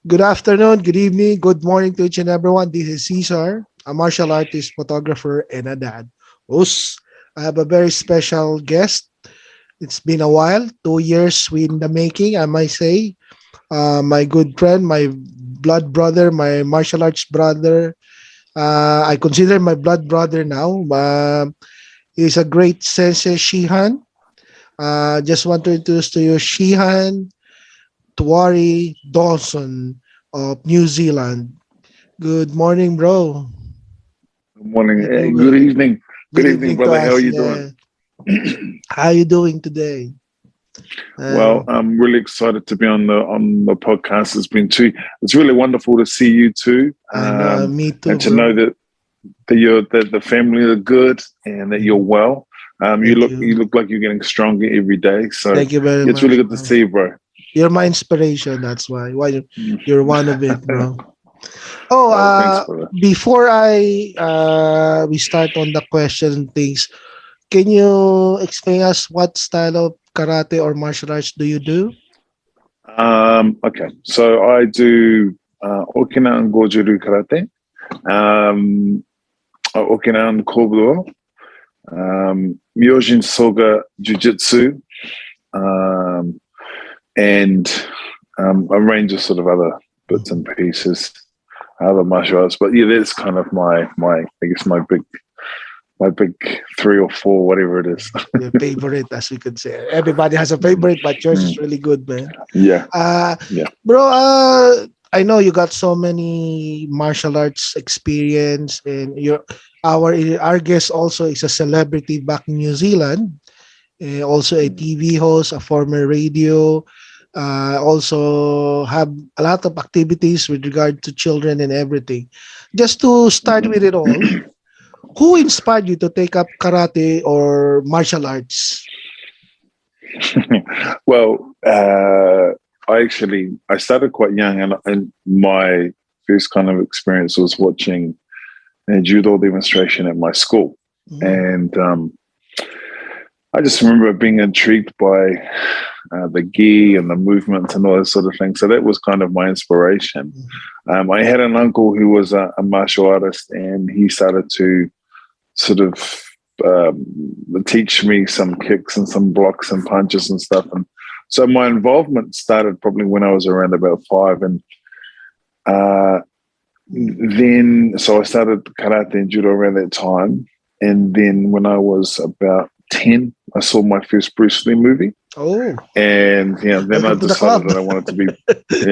Good afternoon, good evening, good morning to each and everyone. This is Cesar, a martial artist, photographer, and a dad. Us, I have a very special guest. It's been a while, 2 years in the making, I might say. My good friend, my blood brother, my martial arts brother. I consider my blood brother now. He's a great sensei, Shihan. Just want to introduce to you Shihan Tuari Dawnson of New Zealand. Good morning, bro. Good morning. How you Good doing? evening. Good Good evening, evening to brother. How are us. you doing? Yeah. How you doing today? Well, Um, I'm really excited to be on the podcast. It's really wonderful to see you too, I know. Me too, and to know bro. that the family are good and that you're Mhm. well. You Thank look you. like you're getting stronger every day. So Thank you very it's really much, good to bro. see you, bro. You're my inspiration. That's why. Mm. You're one of it, bro. Oh, Oh, thanks, brother. before I we start on the question things, can you explain us what style of karate or martial arts do you do? Okay, so I do Okinawan Gojuryu karate, um, Okinawan Kobudo, Myojin Soga Jiu-Jitsu, um, and a range of sort of other bits and pieces, other martial arts. But yeah, that's kind of my I guess my big three or four, whatever it is. Your favorite, as we could say. Everybody has a favorite, but yours is Mm. really good, man. Yeah, Uh, yeah. bro, I know you got so many martial arts experience, and our guest also is a celebrity back in New Zealand, also a Mm. TV host, a former radio. Also have a lot of activities with regard to children and everything. Just to start with it all, Mhm. who inspired you to take up karate or martial arts? Well, I started quite young, and my first kind of experience was watching a judo demonstration at my school, Mm, and I just remember being intrigued by the gi and the movements and all that sort of thing. So that was kind of my inspiration. mm, I had an uncle who was a martial artist, and he started to sort of um, teach me some kicks and some blocks and punches and stuff. And so my involvement started probably when I was around about five, and uh, mm. then so I started karate and judo around that time. And then when I was about 10, I saw my first Bruce Lee movie. Oh, And then I welcome to the decided club. that I wanted to be,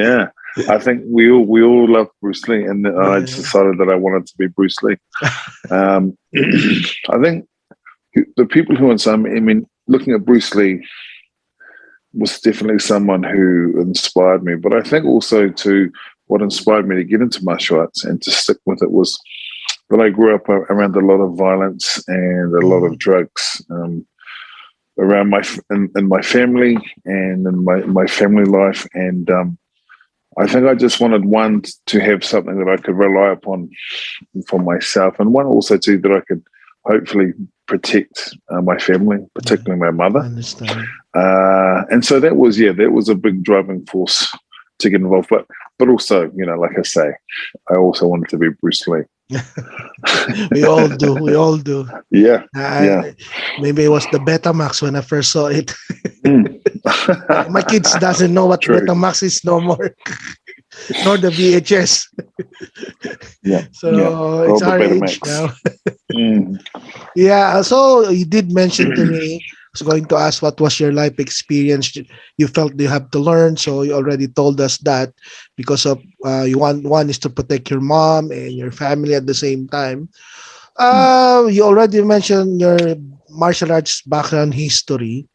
yeah. I think we all love Bruce Lee, and then I just Yeah. decided that I wanted to be Bruce Lee. I think the people who inspired me, I mean, looking at Bruce Lee was definitely someone who inspired me. But I think also to what inspired me to get into martial arts and to stick with it was that I grew up around a lot of violence and a lot of Mm, drugs. Around in my family and in my family life, and I think I just wanted one to have something that I could rely upon for myself, and one also too that I could hopefully protect my family, yeah, particularly my I mother. understand. And so that was a big driving force to get involved. But also, like I say, I also wanted to be Bruce Lee. We all do. We all do. Yeah, yeah. I, maybe it was the Betamax when I first saw it. Mm. My kids doesn't know what True. Betamax is no more, nor the VHS. Yeah, yeah. So All it's the our age Betamax. now. Mm. Yeah. So you did mention to me. I was going to ask what was your life experience. You felt you have to learn. So you already told us that because of you want one is to protect your mom and your family at the same time. Mm. You already mentioned your martial arts background history.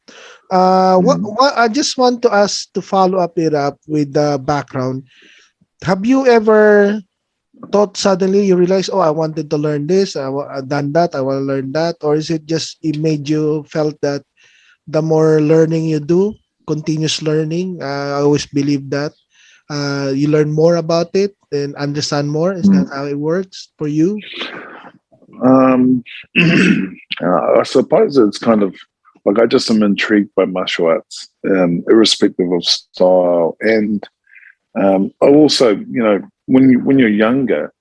Mm. What I just want to ask to follow up it up with the background. Have you ever thought suddenly you realize, oh, I wanted to learn this, I've done that, I want to learn that, or is it just it made you felt that the more learning you do, continuous learning? I always believe that you learn more about it and understand more. Is that Mm. how it works for you? Um, I suppose it's kind of like I just am intrigued by martial arts, irrespective of style. And I also, when you're younger,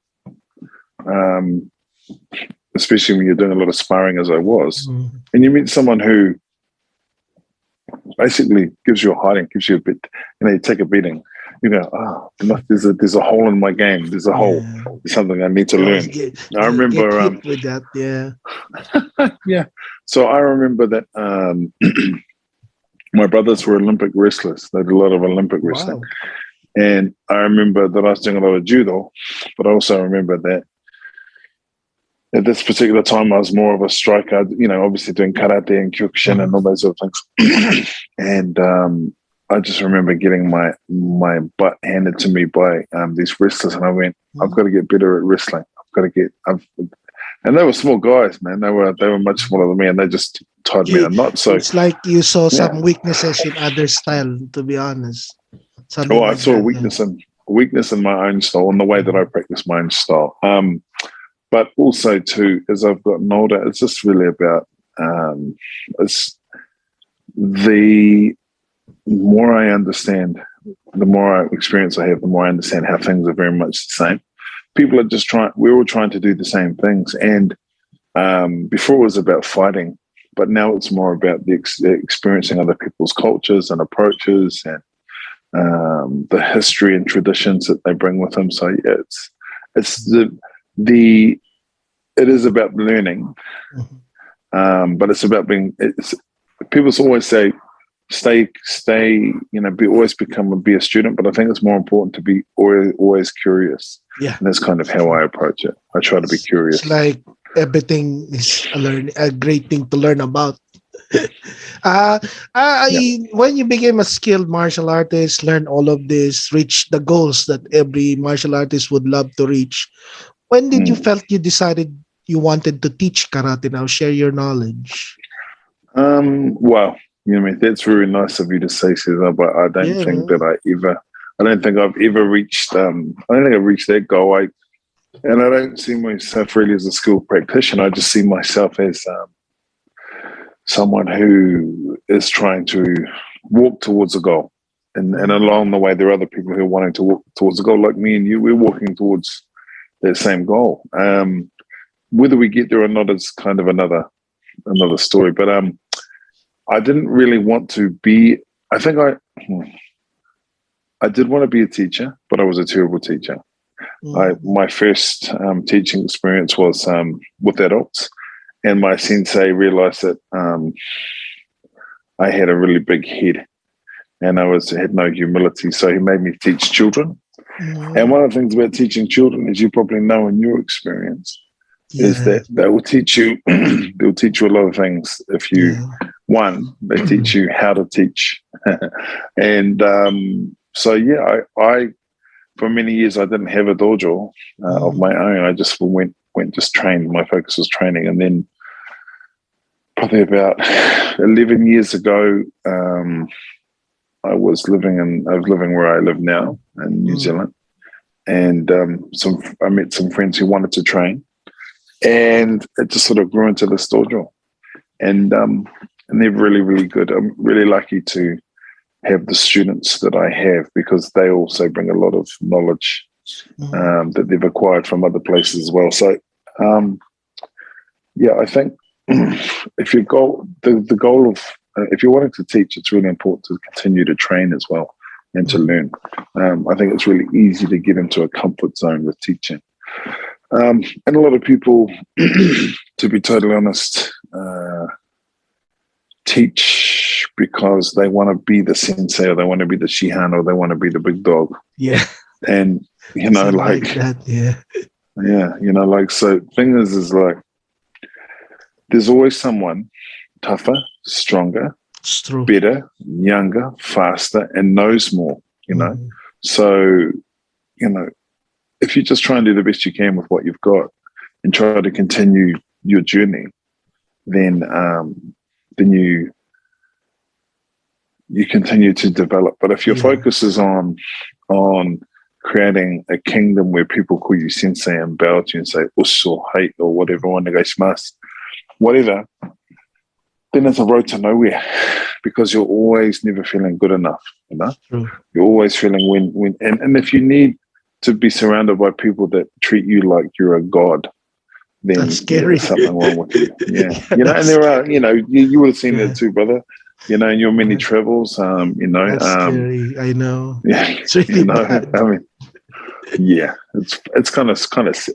um, especially when you're doing a lot of sparring, as I was, Mm. and you meet someone who basically gives you a hiding, gives you a bit, you take a beating. You go, there's a hole in my game. There's a hole. Yeah. There's something I need to You always learn. I get remember, hit with that. Yeah. yeah. So I remember that my brothers were Olympic wrestlers. They did a lot of Olympic wrestling, Wow. and I remember that I was doing a lot of judo. But I also remember that at this particular time, I was more of a striker. Obviously doing karate and kyokushin and Uh-huh. all those sort of things. And I just remember getting my butt handed to me by these wrestlers, and I went, I've got Mhm. to get better at wrestling. And they were small guys, man. They were much smaller than me, and they just tied me in You, a knot. So it's like you saw yeah, some weaknesses in other style. To be honest, something oh, I like saw a that. Yeah. weakness in my own style and the way that I Mhm. practice my own style. But also too, as I've gotten older, it's just really about it's the more I understand, the more experience I have, the more I understand how things are very much the same. People are just trying. We're all trying to do the same things, and before it was about fighting, but now it's more about experiencing other people's cultures and approaches and the history and traditions that they bring with them. So yeah, it's the it is about learning, Mhm. but it's about being. People always say, stay. Be a student. But I think it's more important to be always curious, Yeah. and that's kind of how I approach it. I try to be It's curious. like everything is a great thing to learn about. Yeah. When you became a skilled martial artist, learn all of this, reach the goals that every martial artist would love to reach. When did you Mm. felt you decided you wanted to teach karate? Now share your knowledge. Well, that's very nice of you to say, Cesar, but I don't Yeah, think that man. I don't think I've ever reached, I don't think I've reached that goal. And I don't see myself really as a skilled practitioner. I just see myself as someone who is trying to walk towards a goal. And Mhm. along the way, there are other people who are wanting to walk towards a goal, like me and you. We're walking towards that same goal. Whether we get there or not is kind of another story. But I didn't really want to be. I think I did want to be a teacher, but I was a terrible teacher. Mhm. My first teaching experience was with adults, and my sensei realized that I had a really big head, and had no humility, so he made me teach children. And Mhm. one of the things about teaching children, as you probably know in your experience, is Yeah, that they will teach you they'll teach you a lot of things if you yeah. one they teach you how to teach. And so yeah, I for many years I didn't have a dojo of Mhm. my own. I just went just trained. My focus was training. And then probably about 11 years ago, I was living where I live now in New Mhm. Zealand, and I met some friends who wanted to train, and it just sort of grew into this dojo. And they're really, really good. I'm really lucky to have the students that I have, because they also bring a lot of knowledge Mhm. that they've acquired from other places as well. So um, yeah, I think if you go the goal of if you're wanting to teach, it's really important to continue to train as well and to Mhm. learn. I think it's really easy to get into a comfort zone with teaching. And a lot of people, to be totally honest, teach because they want to be the sensei, or they want to be the Shihan, or they want to be the big dog. Yeah, And, some like like, that. Yeah, yeah, like, so thing is like, there's always someone tougher, stronger, it's true. better, younger, faster, and knows more. Mhm. So, you know, if you just try and do the best you can with what you've got and try to continue your journey, then then you continue to develop. But if your Yeah. focus is on creating a kingdom where people call you sensei and bow to you and say uso, hate, or whatever, onegaishimasu, whatever, then it's a road to nowhere because you're always never feeling good enough, you know? True. You're always feeling and if you need to be surrounded by people that treat you like you're a god, That's then yeah, scary. there's something wrong with you. Yeah. Yeah, You know, and that's there are, you would have seen yeah, that too, brother. You know, in your many yeah, travels, that's scary. I know. yeah, It's really bad. I mean, yeah, it's kind of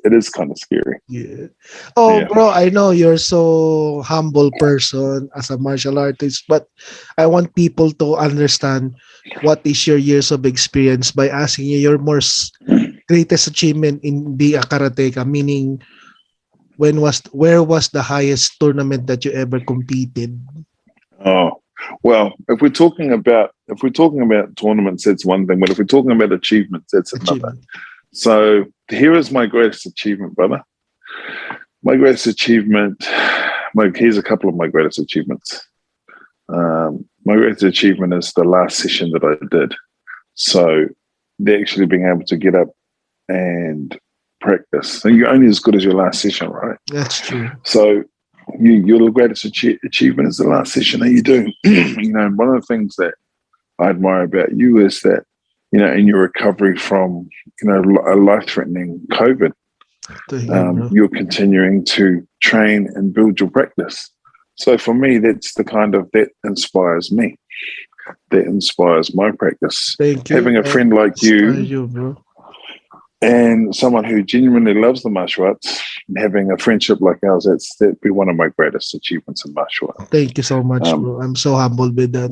it is kind of scary. Yeah. Oh, Yeah. bro, I know you're so humble person as a martial artist, but I want people to understand what is your years of experience by asking you your most greatest achievement in being a karateka, meaning where was the highest tournament that you ever competed? Oh, well, if we're talking about tournaments, that's one thing. But if we're talking about achievements, that's another. Achievement. So here is my greatest achievement, brother. My greatest achievement. Here's a couple of my greatest achievements. My greatest achievement is the last session that I did. So they're actually being able to get up and practice. And you're only as good as your last session, right? That's true. So your greatest achievement is the last session that you do. And one of the things that I admire about you is that, in your recovery from, a life-threatening COVID, To hear, bro. you're continuing to train and build your practice. So for me, that inspires me. That inspires my practice. Thank you. Having a friend like Inspire you you, bro. and someone who genuinely loves the martial arts, having a friendship like ours, that'd be one of my greatest achievements in martial arts. Thank you so much, bro. I'm so humbled with that.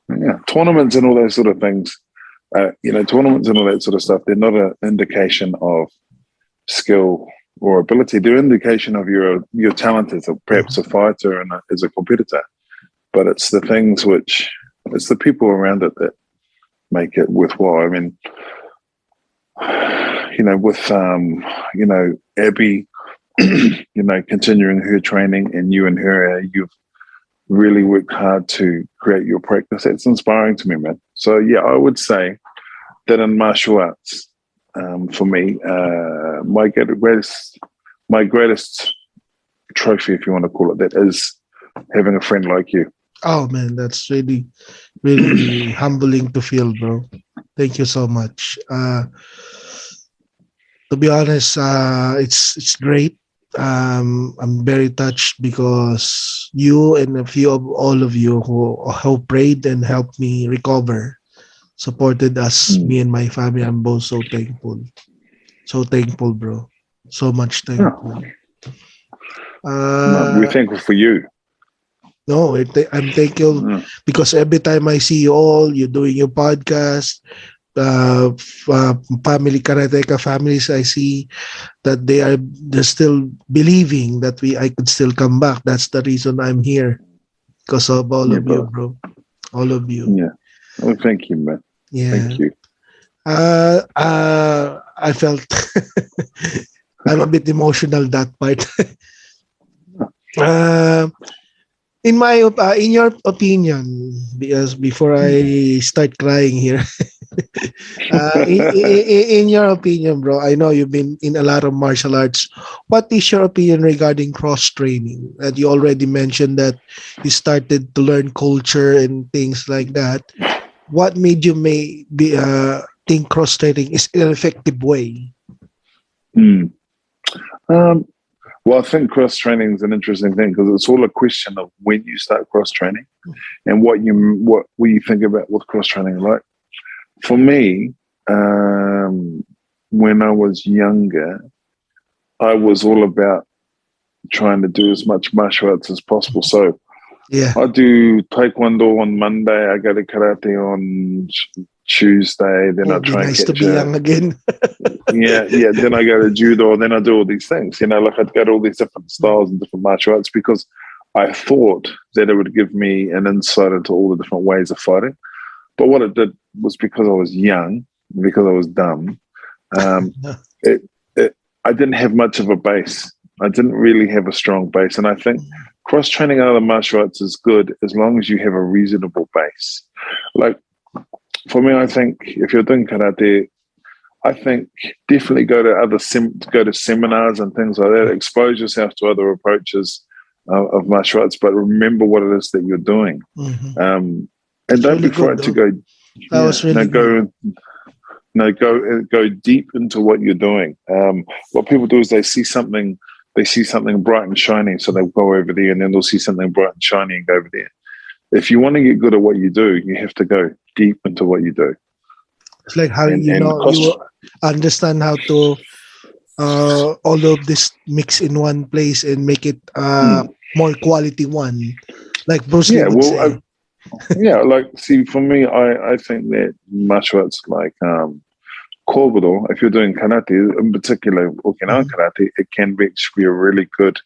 Yeah, tournaments and all those sort of things. Tournaments and all that sort of stuff. They're not an indication of skill or ability. They're an indication of your talent as perhaps a fighter and as a competitor. But it's the things it's the people around it that make it worthwhile. I mean, with Abby, continuing her training, and you and her, you've really worked hard to create your practice. That's inspiring to me, man. So yeah, I would say that in martial arts, for me, my greatest trophy, if you want to call it that, is having a friend like you. Oh man, that's really, really humbling to feel, bro. Thank you so much. To be honest, it's great. I'm very touched because you and a few of all of you who prayed and helped me recover, supported us, me and my family. I'm both so thankful. So thankful, bro. So much thankful. We're thankful for you. No, I'm thankful because every time I see you all, you're doing your podcast, family karateka families, I see that they're still believing that I could still come back. That's the reason I'm here, because of all of you, bro. All of you. Yeah. Oh, thank you, man. Yeah. Thank you. I felt I'm a bit emotional that part. In your opinion, because before I start crying here, in your opinion, bro, I know you've been in a lot of martial arts. What is your opinion regarding cross training? And you already mentioned that you started to learn culture and things like that. What made you think cross training is an effective way? Well, I think cross training is an interesting thing because it's all a question of when you start cross training and what you think about what cross training is like. For me, when I was younger, I was all about trying to do as much martial arts as possible. So yeah, I do taekwondo on Monday. I go to karate on Tuesday. Then I try nice and to catch be young again. yeah. Then I go to judo. Then I do all these things. Like I'd go to all these different styles and different martial arts because I thought that it would give me an insight into all the different ways of fighting. But what it did was because I was young, because I was dumb, I didn't have much of a base. I didn't really have a strong base. And I think cross training other martial arts is good as long as you have a reasonable base. Like for me, I think if you're doing karate, I think definitely go to seminars and things like that. Expose yourself to other approaches. of martial arts, but remember what it is that you're doing. Mm-hmm. And It's don't really be good, frightened to though. go. That Yeah, was really good. go deep into what you're doing. What people do is they see something bright and shiny, so they'll go over there, and then they'll see something bright and shiny and go over there. If you want to get good at what you do, you have to go deep into what you do. It's like how And you cost, understand how to all of this mix in one place and make it mm, more quality one, like Bruce Lee yeah, would well, say. yeah, like see, for me, I think that martial arts like Kobudo, if you're doing karate, in particular Okinawan Mhm, karate, it can be actually a really good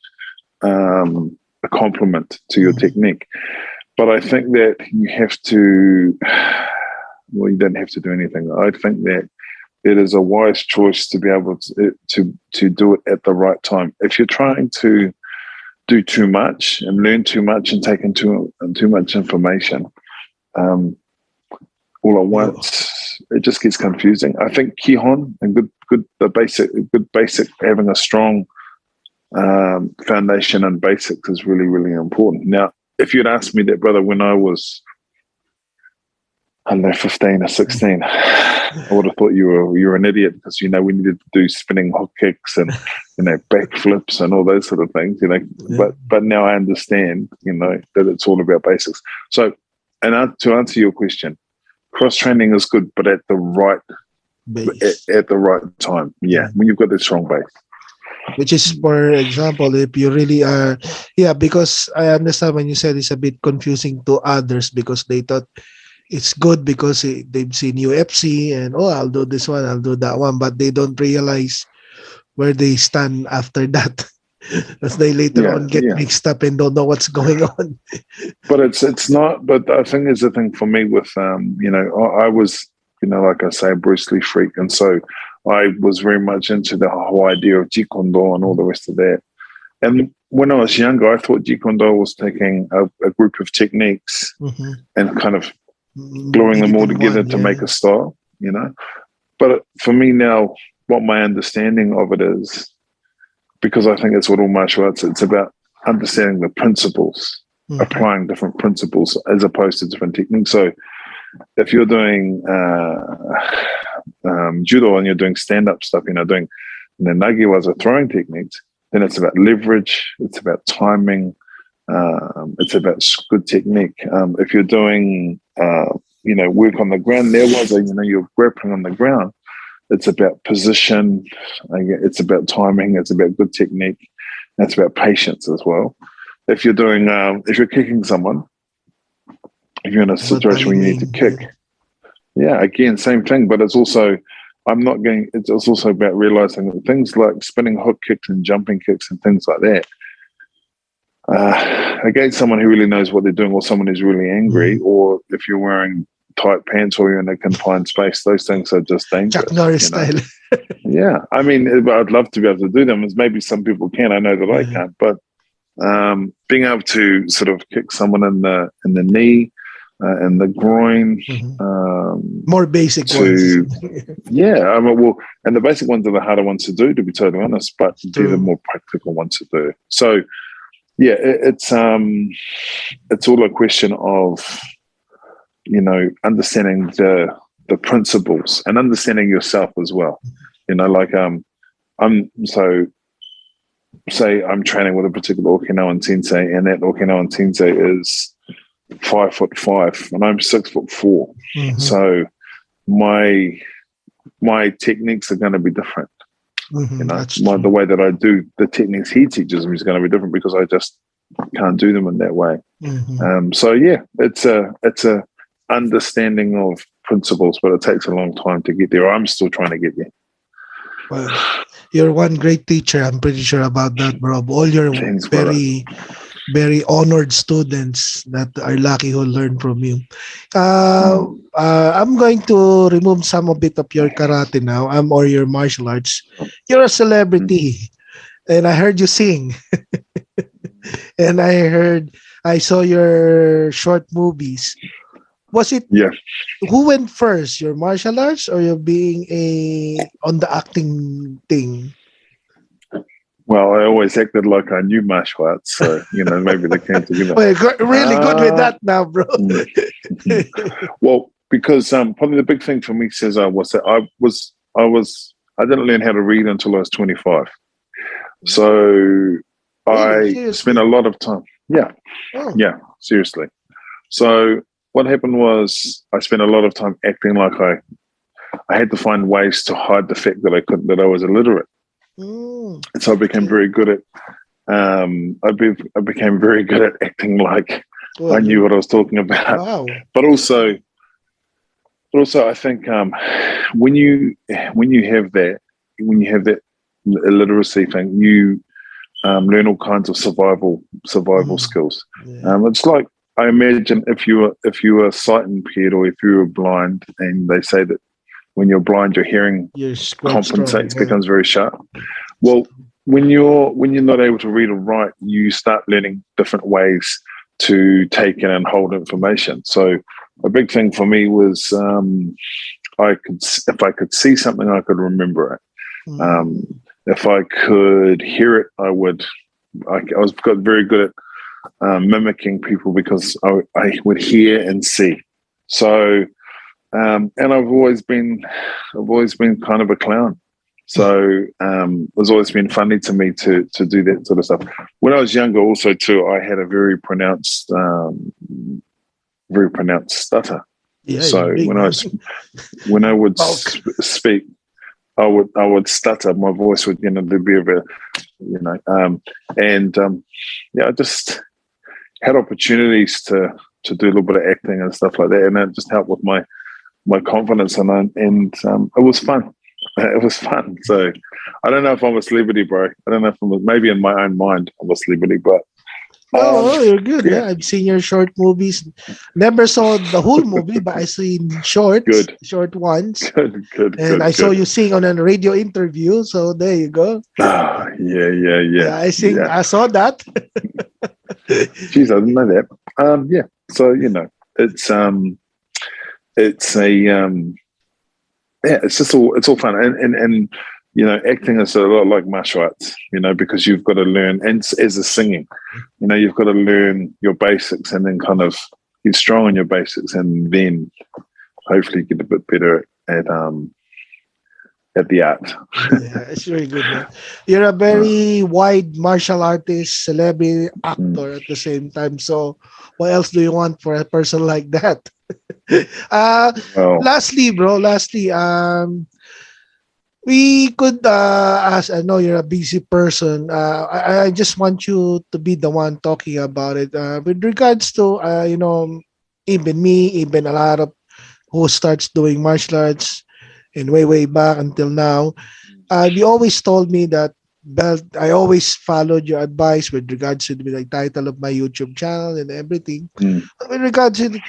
a complement to your mhm. technique. But I think that you have to, well, you don't have to do anything. I think that it is a wise choice to be able to do it at the right time. If you're trying to do too much and learn too much and take in too much information, um, all at You, once, it just gets confusing. I think Kihon and good basic, having a strong foundation and basics is really, really important. Now, if you'd asked me that, brother, when I was, I don't know, 15 or 16, I would have thought you were an idiot because, we needed to do spinning hook kicks and, backflips and all those sort of things. yeah, But now I understand, that it's all about basics. So, to answer your question, cross training is good, but at the right base. at the right time. Yeah, Mm. when you've got that strong base. Which is, for example, if you really are, yeah, because I understand when you said it's a bit confusing to others because they thought it's good because they've seen UFC and, oh, I'll do this one, I'll do that one, but they don't realize where they stand after that. As they later Yeah, on get yeah. mixed up and don't know what's going on. But it's not. But I think there's a thing for me with I was like I say, a Bruce Lee freak, and so I was very much into the whole idea of Jeet Kune Do and all the rest of that. And when I was younger, I thought Jeet Kune Do was taking a group of techniques Mm-hmm. and kind of gluing Make them it all in together one, to yeah. make a style. But for me now, what my understanding of it is, because I think it's what all martial arts, it's about understanding the principles, Mm-hmm. applying different principles as opposed to different techniques. So if you're doing judo and you're doing stand-up stuff, doing nagiwas or throwing techniques, then it's about leverage, it's about timing, it's about good technique. If you're doing, work on the ground, you're grappling on the ground. It's about position. It's about timing. It's about good technique. It's about patience as well. If you're kicking someone, if you're in a About situation where you need to timing, yeah. kick, yeah, again, same thing. But it's also, it's also about realizing that things like spinning hook kicks and jumping kicks and things like that, against someone who really knows what they're doing or someone who's really angry, Mm-hmm. or if you're wearing tight pants or you're in a confined space, those things are just Chuck dangerous, Norris style. Yeah, I mean, I'd love to be able to do them. As maybe some people can. I know that I Yeah. can't, but being able to sort of kick someone in the knee, in the groin, Mm-hmm. More basic ones. to yeah, I mean, well, and the basic ones are the harder ones to do, to be totally honest, but they're the True. more practical ones to do. So yeah, it's all a question of understanding the principles and understanding yourself as well. Like I'm so say I'm training with a particular Okinawan sensei, and that Okinawan sensei is 5'5" and I'm 6'4". Mm-hmm. So my techniques are going to be different. Mm-hmm. That's The true. way that I do the techniques he teaches me is going to be different because I just can't do them in that way. Mm-hmm. So yeah, it's a understanding of principles, but it takes a long time to get there. I'm still trying to get there. Well, you're one great teacher. I'm pretty sure about that, bro. All your Thanks, brother. very, very honored students that are lucky who learn from you. Mm. I'm going to remove some of it of your karate now, or your martial arts. You're a Mm. celebrity, and I heard you sing, and I saw your short movies. Was it Yeah. who went first, your martial arts or you being a on the acting thing? Well, I always acted like I knew martial arts, so maybe they came together. Well, really good with Uh, that now, bro. mm, mhm. Well, because probably the big thing for me, Cesar, was that I didn't learn how to read until I was 25. So Really? I spent a Seriously? lot of time. Yeah, Oh. yeah, seriously. So what happened was I spent a lot of time acting like I had to find ways to hide the fact that I was illiterate. Mm, And so I became okay. very good at I became very good at acting like I Well, knew you're what I was talking about. wow. But also I think when you have that when you have that illiteracy thing, you learn all kinds of survival Mm, skills. yeah. It's like I imagine if you were sight impaired or if you were blind, and they say that when you're blind, your hearing Quite strong. compensates, Yeah. becomes very sharp. Well, when you're not able to read or write, you start learning different ways to take in and hold information. So a big thing for me was if I could see something, I could remember it. Um, Mm, if I could hear it, I would. I was got very good at mimicking people because I would hear and see. So and I've always been kind of a clown. So it's always been funny to me to do that sort of stuff. When I was younger, also too, I had a very pronounced stutter. yeah, you're So big, man. when I would Bulk. speak, I would stutter. My voice would there'd be a bit, and yeah, I just had opportunities to do a little bit of acting and stuff like that, and that just helped with my confidence, and it was fun. It was fun. So I don't know if I'm a celebrity, bro. I don't know if maybe in my own mind I'm a celebrity, but No, oh, you're good. yeah, Yeah, I've seen your short movies. Never saw the whole movie, but I seen shorts, good, short ones. And I good, saw good. you sing on a radio interview. So there you go. Ah, yeah, yeah, yeah, Yeah, I sing. yeah. I saw that. Jeez, I didn't know that. Yeah. So it's a yeah, it's all fun, and acting is a lot like martial arts, because you've got to learn, and as a singing, you've got to learn your basics, and then kind of get strong on your basics, and then hopefully get a bit better at the art. Yeah, it's very good, man. You're a Uh, very wide martial artist, celebrity, mm. actor at the same time. So, what else do you want for a person like that? Well, Lastly, bro. Lastly, we could ask. I know you're a busy person. I just want you to be the one talking about it. With regards to even me, even a lot of who starts doing martial arts, and way back until now. You always told me that belt. I always followed your advice with regards to the title of my YouTube channel and everything. mm, But with regards to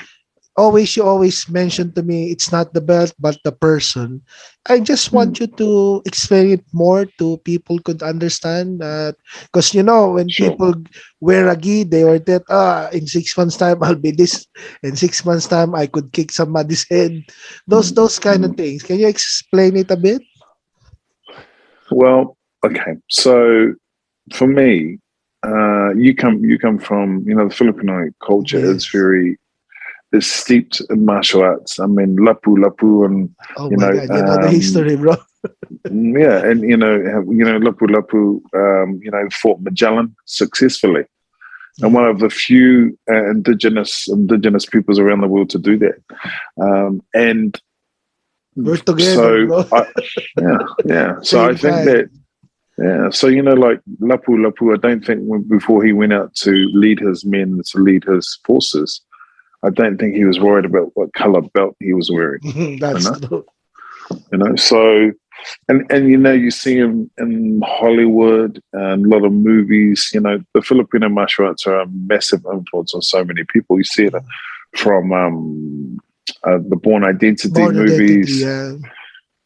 you always mention to me it's not the belt but the person. I just mm, want you to explain it more to people could understand that, because when sure. people wear a gi, they were that in 6 months time I'll be this, in 6 months time I could kick somebody's head, Mm, those kind of mm. things. Can you explain it a bit? Well, okay. So for me, you come from the Filipino culture is Yes. very is steeped in martial arts. I mean, lapu and Oh you my know, god, you know the history, bro. yeah, and lapu fought Magellan successfully, and Yeah. one of the few indigenous peoples around the world to do that. And We're together, so, bro. yeah, yeah. So I Same think time. that. Yeah, so like Lapu, I don't think before he went out to lead his men, to lead his forces, I don't think he was worried about what color belt he was wearing. You That's know, true. So and you see him in Hollywood and a lot of movies. The Filipino martial arts are a massive influence on so many people. You see it from the Born Identity Born identity, movies yeah.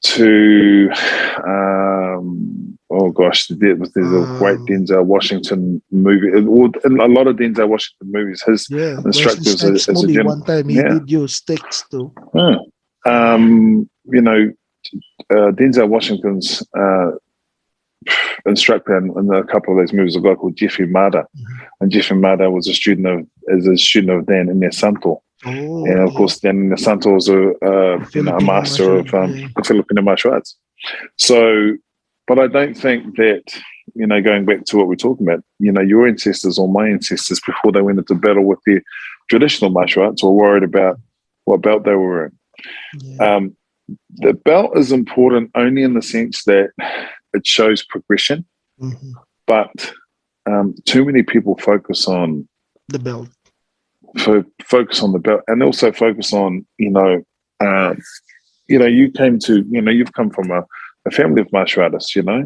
to oh gosh, there's a great Um, Denzel Washington movie. In a lot of Denzel Washington movies, his yeah. Wesley instructor Snipes is a movie. gen. One time he Yeah. did use sticks too. Hmm. Denzel Washington's instructor in a couple of those movies, a guy called Jeffrey Mada, Mhm. and Jeffrey Mada was a student of Dan Inosanto. Oh, And of okay. course, Dan Inosanto was a Filipino master martial. of Yeah. Filipino martial arts. So, but I don't think that, going back to what we're talking about, your ancestors or my ancestors before they went into battle with their traditional martial arts were worried about what belt they were in. Yeah. Um, the belt is important only in the sense that it shows progression, Mhm. but too many people focus on The belt. the belt, and also focus on you've come from a family of martial artists, Yeah.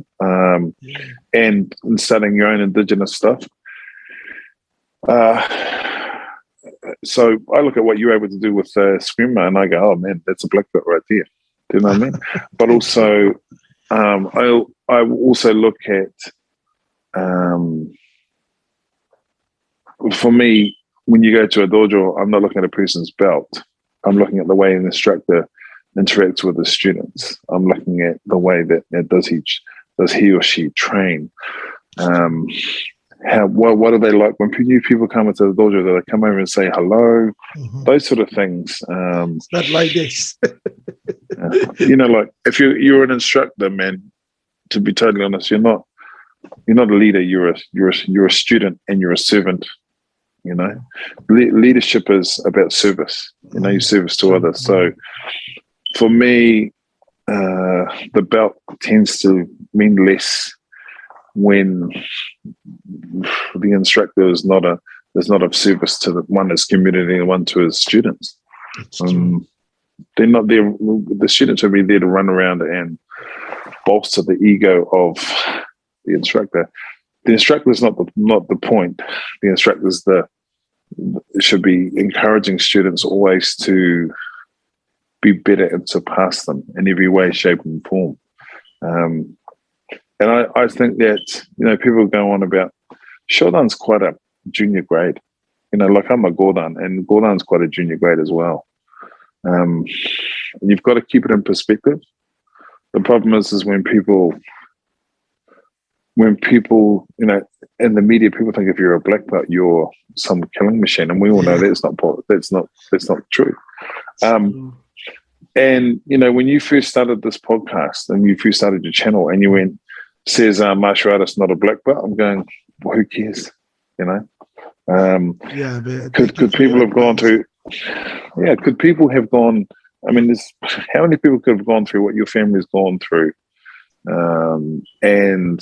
and studying your own indigenous stuff. So I look at what you're able to do with Screamer, and I go, "Oh man, that's a black belt right there." Do you know what I mean? But Thank you. also, I also look at, um, for me, when you go to a dojo, I'm not looking at a person's belt. I'm looking at the way an instructor interacts with the students. I'm looking at the way that does he or she train. Um, what are they like when new people come into the dojo? Do they come over and say hello? Mhm. Those sort of things. It's not like this. Like if you're an instructor, man. To be totally honest, you're not a leader. You're a student and you're a servant. Leadership is about service. You Mhm. service to True. others. So for me, the belt tends to mean less when the instructor is not of service to his community and one to his students. It's true. Um, they're not there. The students will be there to run around and bolster the ego of the instructor. The instructor is not the point. The instructor should be encouraging students always to be better and surpass them in every way, shape, and form. Um, and I think that people go on about Shodan's quite a junior grade. Like I'm a Godan, and Godan's quite a junior grade as well. You've got to keep it in perspective. The problem is when people, in the media, people think if you're a black belt, you're some killing machine, and we all know Yeah. that's not true. It's Um, true. and when you first started this podcast and you first started your channel, and you went says martial artist, not a black belt, I'm going, well, who cares? You know, Yeah, but could thank you could for your people have gone advice. through? Yeah, could people have gone? I mean, how many people could have gone through what your family's gone through? And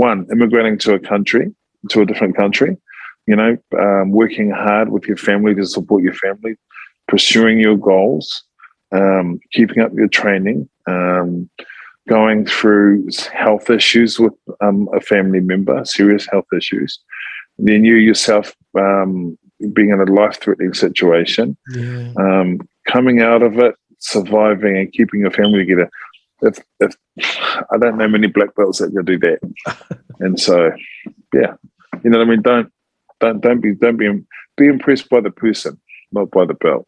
one, immigrating to a different country, working hard with your family to support your family, pursuing your goals, keeping up your training, going through health issues with a family member, serious health issues. Then you yourself being in a life-threatening situation, Yeah. coming out of it, surviving, and keeping your family together. If I don't know many black belts that can do that, and so yeah, you know what I mean. Be impressed by the person, not by the belt.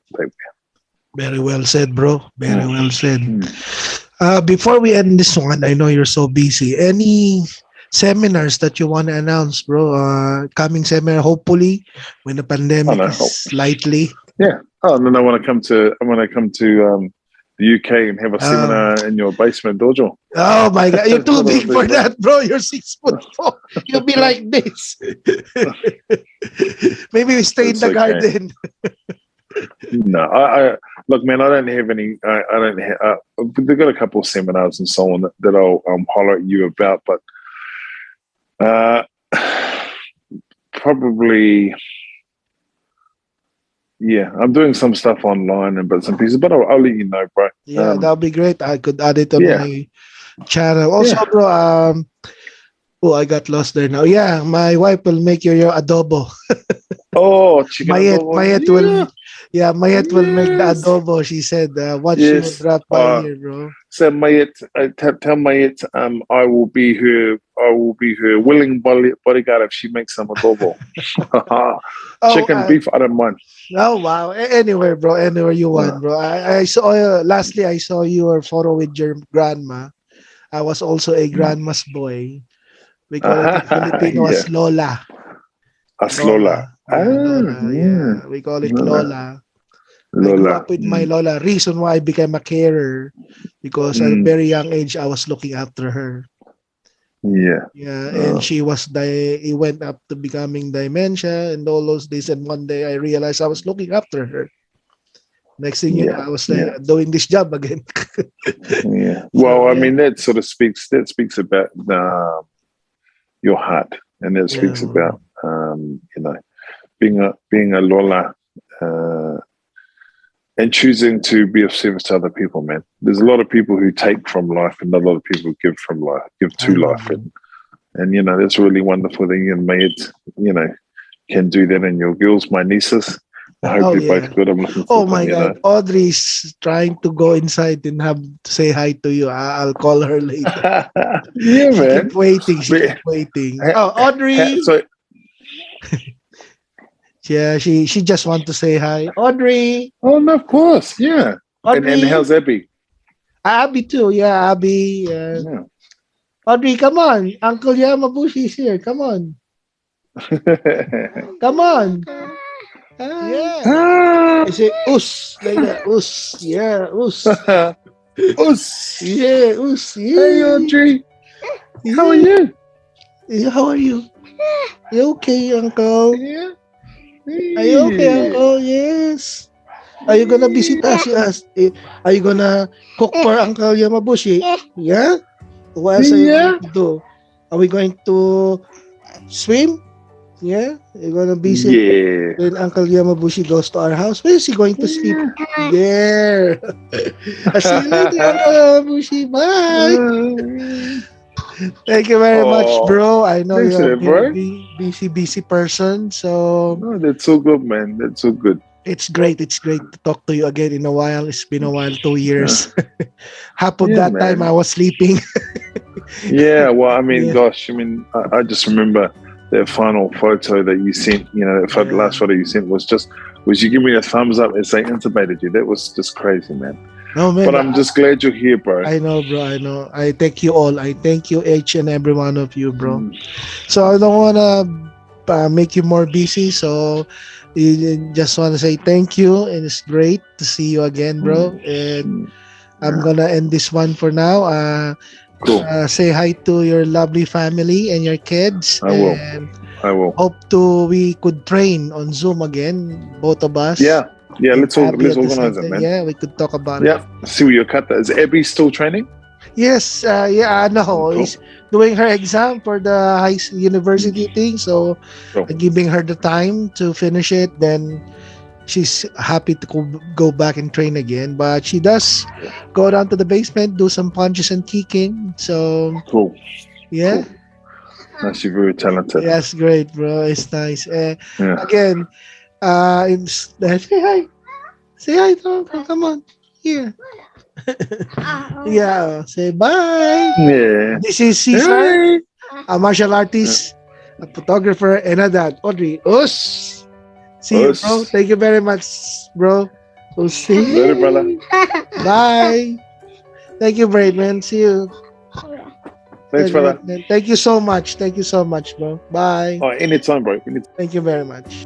Very well said, bro. Very well said. Mm. Before we end this one, I know you're so busy. Any seminars that you want to announce, bro? Coming seminar, hopefully, when the I pandemic know. is lightly. Yeah. Oh, and then I want to come to the UK and have a Um, seminar in your basement dojo. oh my God, you're too One of the big big for ones. that, bro. You're 6'4". You'll be like this. Maybe we stay in It's the okay. garden. No, I look, man. I don't have any. I don't have. They've got a couple of seminars and so on that I'll holler at you about, but uh, probably, yeah. I'm doing some stuff online and bits and pieces, but I'll let you know, bro. Yeah, that'll be great. I could add it on Yeah, my channel. Also, yeah. bro, oh, I got lost there now. Yeah, my wife will make you your adobo. Oh, chicken adobo. Mayet will, Yeah, yeah, Mayet will make the yes, adobo. She said, once you yes. drop by here, bro. So Mayet, tell Mayet, I will be her. I will be her willing bodyguard if she makes some adobo. Oh, Chicken, beef, I don't mind. oh wow. Anywhere, bro. Anywhere you Uh, want, bro. I saw, lastly, I saw your photo with your grandma. I was also a grandma's boy. We call it in Filipino Yeah. as Lola. Aslola. Lola. Yeah, Ah, Lola. yeah. Yeah. We call it Lola. Lola. I grew Lola. up with my Lola. Reason why I became a carer because at a Mm. very young age I was looking after her. Yeah. Yeah, and Oh, she was it went up to becoming dementia and all those days. And one day I realized I was looking after her. Next thing you know, yeah. I was like Yeah. doing this job again. Yeah. So Well, I yeah, mean, that speaks about your heart, and that speaks yeah, about being a Lola, uh, and choosing to be of service to other people. Man, there's a lot of people who take from life, and a lot of people give from life, give to I know, life, bro. and that's really wonderful that you and Mayed, you know, can do that. And your girls, my nieces, I hope Oh they're yeah. both good. I'm looking Oh forward to my God, Audrey's trying to go inside and have to say hi to you. I'll call her later. Yeah, She kept man. waiting. She But, kept waiting. Oh, Audrey. so, Yeah, she just want to say hi. Audrey. oh no, of course, yeah. And Audrey. how's Abby? Abby too. Yeah, Abby. Yeah. Audrey, come on. Uncle Yamabushi is here. Come on. Come on. Yeah. Ah. I say, us. Like that. Us. Yeah, us. Us. Yeah, us. Hey, Yeah. Audrey. How are Yeah. you? Yeah, how are you? You okay, Uncle? Yeah. Are you okay, Yeah. Uncle? Yes. Are you gonna visit us? Yes. Are you gonna cook for Uncle Yamabushi? Yeah. What else are you going Yeah. to do? Are we going to swim? Yeah. You're gonna visit Yeah. when Uncle Yamabushi goes to our house. Where is he going to sleep? There. I'll see you later, Uncle Yamabushi. Bye. Thank you very much, Oh, bro. I know thanks you're for a that, very bro. busy person. So No, that's so good, man. That's so good. it's great. It's great to talk to you again in a while. It's been a while, 2 years. Uh, Half of yeah, that time I man. was sleeping. Yeah, well, I mean, Yeah. gosh, I mean, I just remember that final photo that you sent. That Yeah. last photo you sent was you give me a thumbs up as they intubated you. That was just crazy, man. No, But man. I'm just glad you're here, bro. I know, bro. I know. I thank you all. I thank you, each and every one of you, bro. Mm, So I don't want to make you more busy. So just want to say thank you. And it's great to see you again, bro. mm, And mm. I'm Yeah, going to end this one for now. cool. Say hi to your lovely family and your kids. I will. And I will. hope to we could train on Zoom again, both of us. Yeah, yeah. And Abby Let's at the same organize it, time. man. Yeah, we could talk about it. Yeah. See where you're cut. Is Abby still training? Yes, yeah, no, Cool. he's doing her exam for the university Mm, thing. So cool. giving her the time to finish it. Then she's happy to go back and train again. But she does go down to the basement, do some punches and kicking. So Cool. yeah, Cool. No, she's very talented. that's great, bro. It's nice. Yeah. Again, say hi, say hi, Uncle. Come on, here. Yeah, say bye. Yeah. This is Caesar, Hey. a martial Yeah. artist, a photographer, and a dad. Audrey, us. See you, bro. Us. Thank you very much, bro. So Later, brother. see. Bye. Thank you, Braidman. See you. Yeah, Thanks, great, brother. man. Thank you so much. Thank you so much, bro. Bye. Oh, anytime, bro. Anytime. Thank you very much.